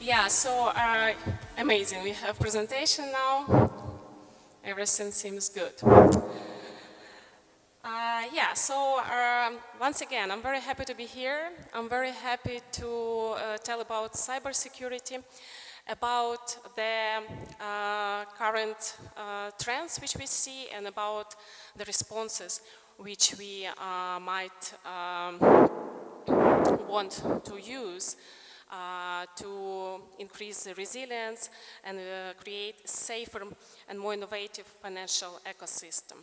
Yeah, so amazing. We have presentation now. Everything seems good. Yeah, so once again, I'm very happy to be here. I'm very happy to tell about cybersecurity, about the current trends which we see, and about the responses which we might want to use to increase the resilience and create a safer and more innovative financial ecosystem.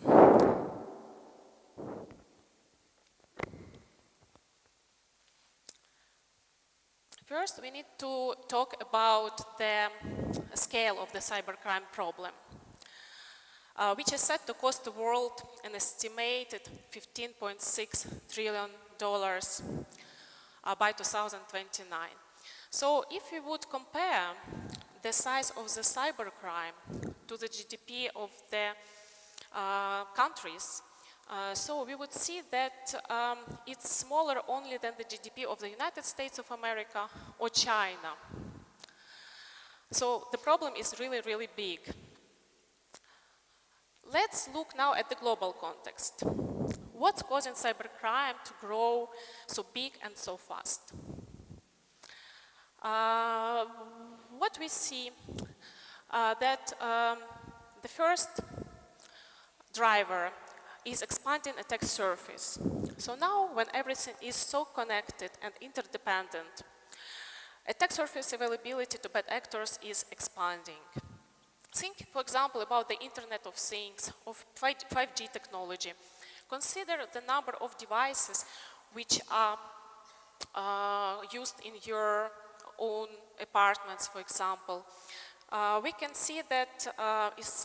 First, we need to talk about the scale of the cybercrime problem, which is set to cost the world an estimated $15.6 trillion by 2029. So if we would compare the size of the cybercrime to the GDP of the countries, so we would see that it's smaller only than the GDP of the United States of America or China. So the problem is really, really big. Let's look now at the global context. What's causing cybercrime to grow so big and so fast? What we see that the first driver is expanding attack surface. So now when everything is so connected and interdependent, attack surface availability to bad actors is expanding. Think, for example, about the Internet of Things, of 5G technology. Consider the number of devices which are used in your own apartments, for example. We can see that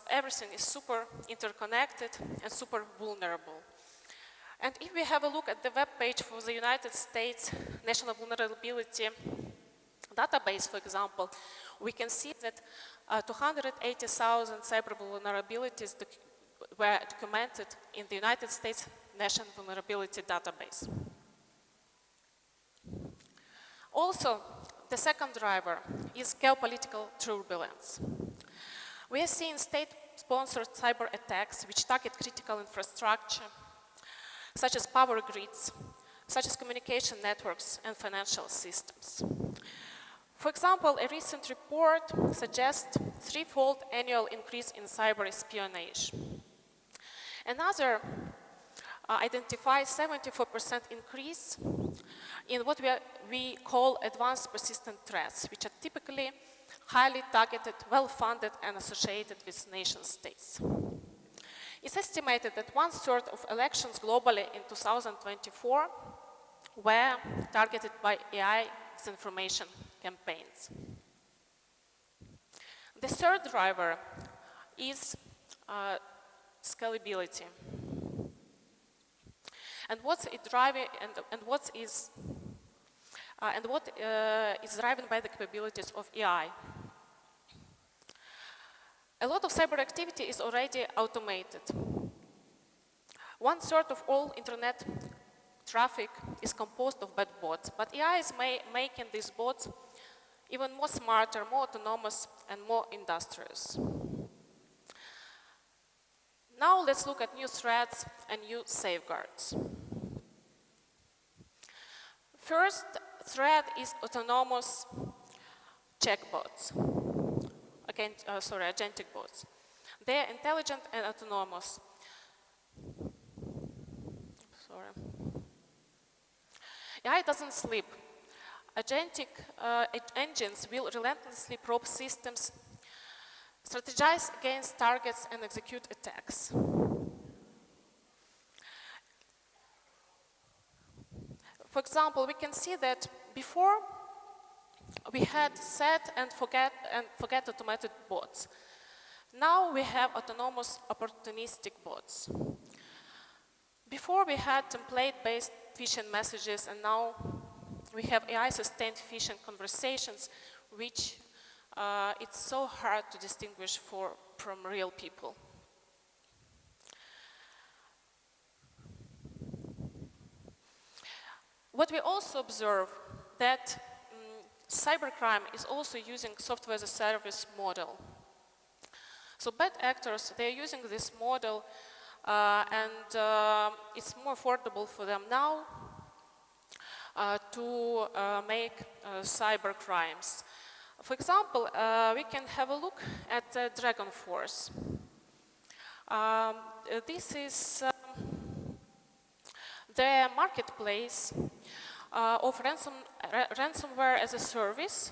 everything is super interconnected and super vulnerable. And if we have a look at the web page for the United States National Vulnerability Database, for example, we can see that 280,000 cyber vulnerabilities were documented in the United States National Vulnerability Database. Also, the second driver is geopolitical turbulence. We are seeing state-sponsored cyber attacks which target critical infrastructure, such as power grids, such as communication networks and financial systems. For example, a recent report suggests threefold annual increase in cyber espionage. Another identifies 74% increase in what we call advanced persistent threats, which are typically highly targeted, well-funded, and associated with nation-states. It's estimated that 1/3 of elections globally in 2024 were targeted by AI disinformation campaigns. The third driver is scalability. And what is driven by the capabilities of AI. A lot of cyber activity is already automated. 1/3 of all internet traffic is composed of bad bots, but AI is making these bots even more smarter, more autonomous, and more industrious. Now let's look at new threats and new safeguards. First threat is autonomous checkbots, agentic bots. They are intelligent and autonomous. AI doesn't sleep. Agentic engines will relentlessly probe systems, strategize against targets, and execute attacks. For example, we can see that before we had set and forget automated bots. Now we have autonomous opportunistic bots. Before we had template-based phishing messages, and now we have AI-sustained phishing conversations, which it's so hard to distinguish from real people. What we also observe that cybercrime is also using software as a service model. So bad actors, they're using this model and it's more affordable for them now to make cyber crimes. For example, we can have a look at Dragon Force. This is the marketplace of ransomware as a service,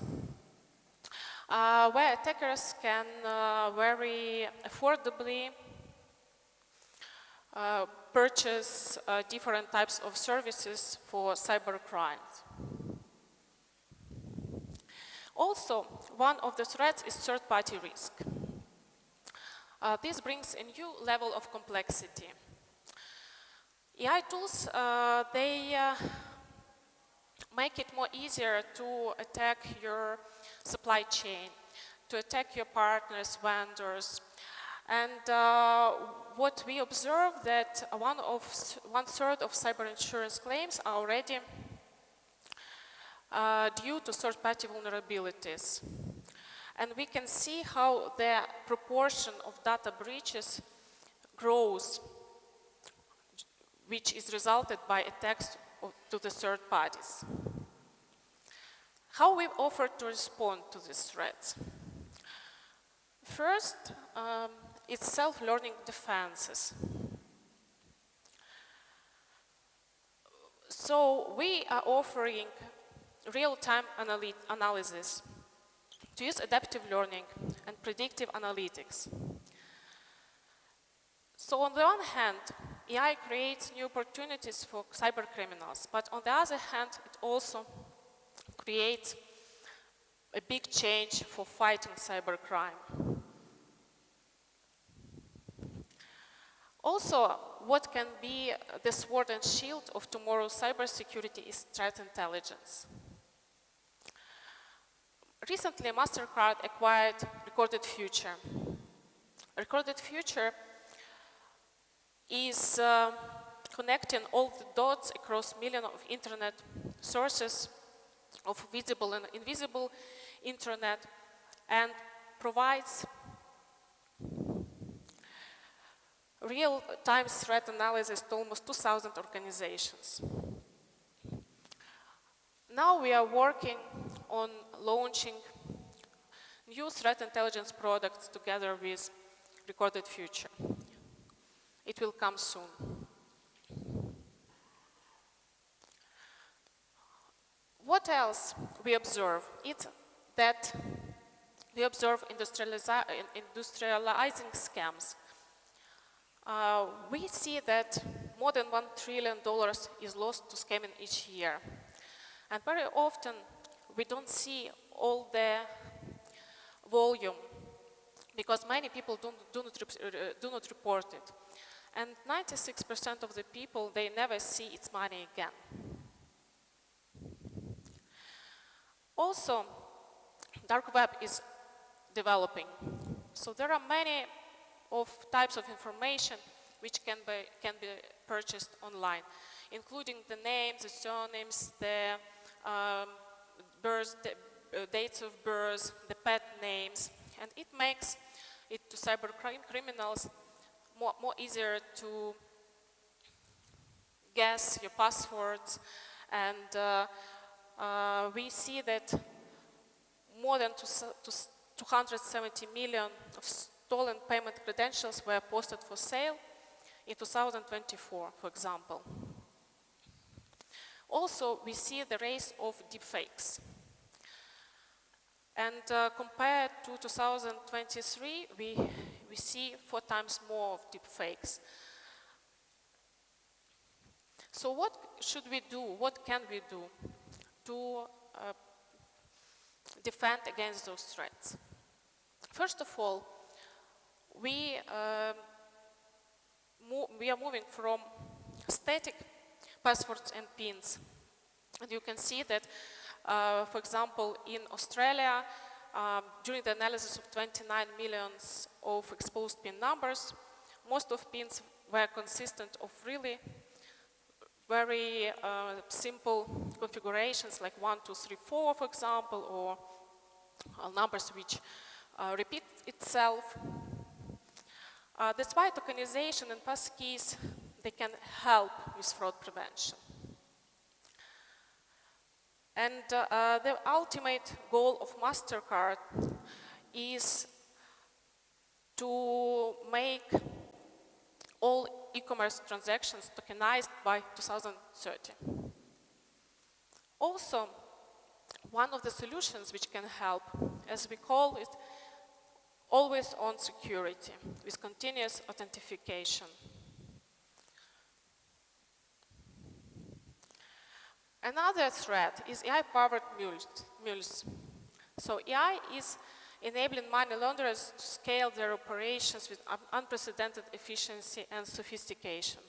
where attackers can very affordably purchase different types of services for cyber crimes. Also, one of the threats is third-party risk. This brings a new level of complexity. AI tools, they make it more easier to attack your supply chain, to attack your partners, vendors. And what we observe that one-third of cyber insurance claims are already due to third-party vulnerabilities. And we can see how the proportion of data breaches grows, which is resulted by attacks to the third parties. How we offer to respond to these threats? First, it's self-learning defenses. So we are offering real-time analysis to use adaptive learning and predictive analytics. So on the one hand, AI creates new opportunities for cyber criminals, but on the other hand, it also creates a big change for fighting cybercrime. Also, what can be the sword and shield of tomorrow's cybersecurity is threat intelligence. Recently, Mastercard acquired Recorded Future. Recorded Future is connecting all the dots across millions of internet sources of visible and invisible internet and provides real-time threat analysis to almost 2,000 organizations. Now we are working on launching new threat intelligence products together with Recorded Future. It will come soon. What else we observe? It's that we observe industrializing scams. We see that more than $1 trillion is lost to scamming each year. And very often, we don't see all the volume because many people do not report it. And 96% of the people, they never see its money again. Also, dark web is developing. So there are many types of information which can be purchased online, including the names, the surnames, the dates of birth, the pet names, and it makes it to cyber criminals more easier to guess your passwords, and we see that more than 270 million of stolen payment credentials were posted for sale in 2024, for example. Also, we see the rise of deepfakes. And compared to 2023, we see 4 times more of deepfakes. So what should we do? What can we do to defend against those threats? First of all, we are moving from static passwords and PINs. And you can see that, for example, in Australia, during the analysis of 29 million of exposed PIN numbers, most of PINs were consistent of really very simple configurations like 1, 2, 3, 4, for example, or numbers which repeat itself. That's why tokenization and passkeys, they can help with fraud prevention. And the ultimate goal of Mastercard is to make all e-commerce transactions tokenized by 2030. Also, one of the solutions which can help, as we call it, always-on security with continuous authentication. Another threat is AI-powered mules. So AI is enabling money launderers to scale their operations with unprecedented efficiency and sophistication.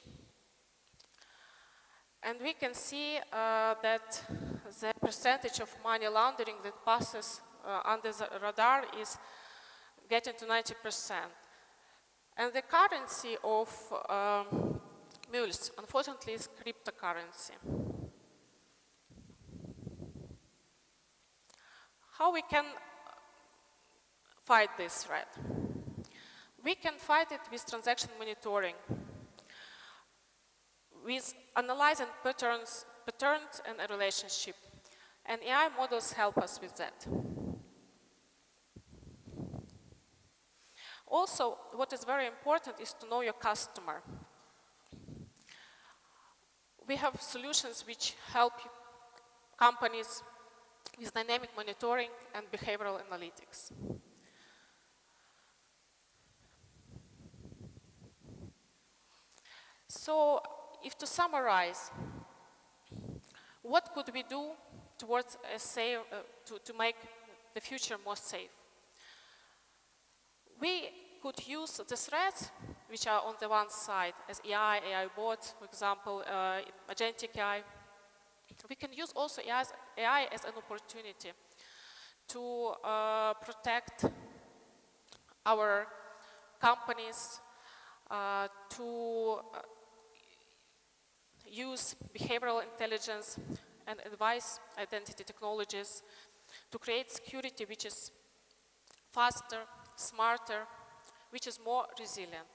And we can see that the percentage of money laundering that passes under the radar is getting to 90%. And the currency of mules, unfortunately, is cryptocurrency. How we can fight this threat? We can fight it with transaction monitoring, with analyzing patterns and a relationship. And AI models help us with that. Also, what is very important is to know your customer. We have solutions which help companies with dynamic monitoring and behavioral analytics. So, if to summarize, what could we do towards to make the future more safe? We could use the threats which are on the one side as AI bots, for example, agentic AI. We can use also AI as an opportunity to protect our companies, to use behavioral intelligence and advanced identity technologies to create security which is faster, smarter, which is more resilient.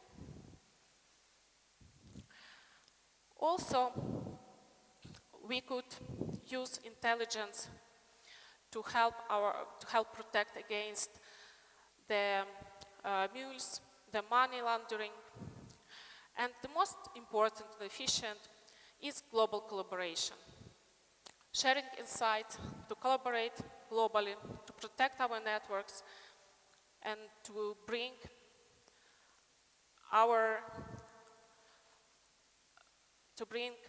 Also, we could use intelligence to help protect against the mules, the money laundering, and the most important and efficient is global collaboration. Sharing insights, to collaborate globally, to protect our networks, and to bring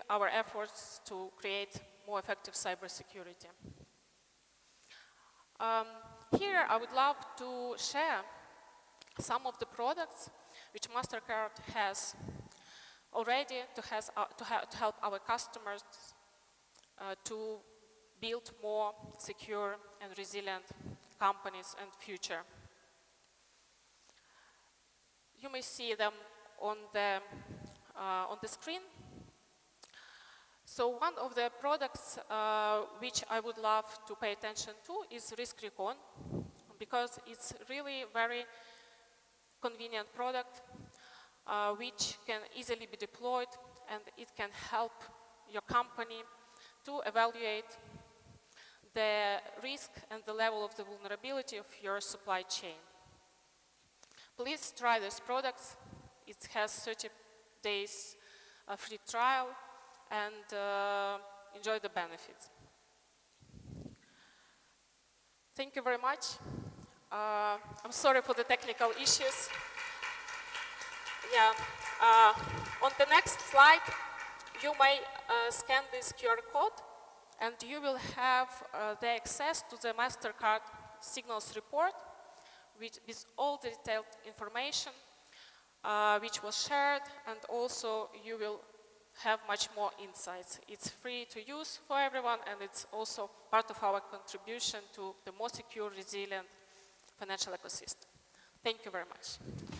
our efforts to create more effective cybersecurity. Here I would love to share some of the products which Mastercard has already to help our customers to build more secure and resilient companies and future. You may see them on the screen. So one of the products which I would love to pay attention to is Risk Recon, because it's really very convenient product which can easily be deployed, and it can help your company to evaluate the risk and the level of the vulnerability of your supply chain. Please try this product. It has 30 days free trial, and enjoy the benefits. Thank you very much. I'm sorry for the technical issues. Yeah. On the next slide, you may scan this QR code, and you will have the access to the Mastercard signals report with all the detailed information which was shared, and also you will have much more insights. It's free to use for everyone, and it's also part of our contribution to the more secure, resilient financial ecosystem. Thank you very much.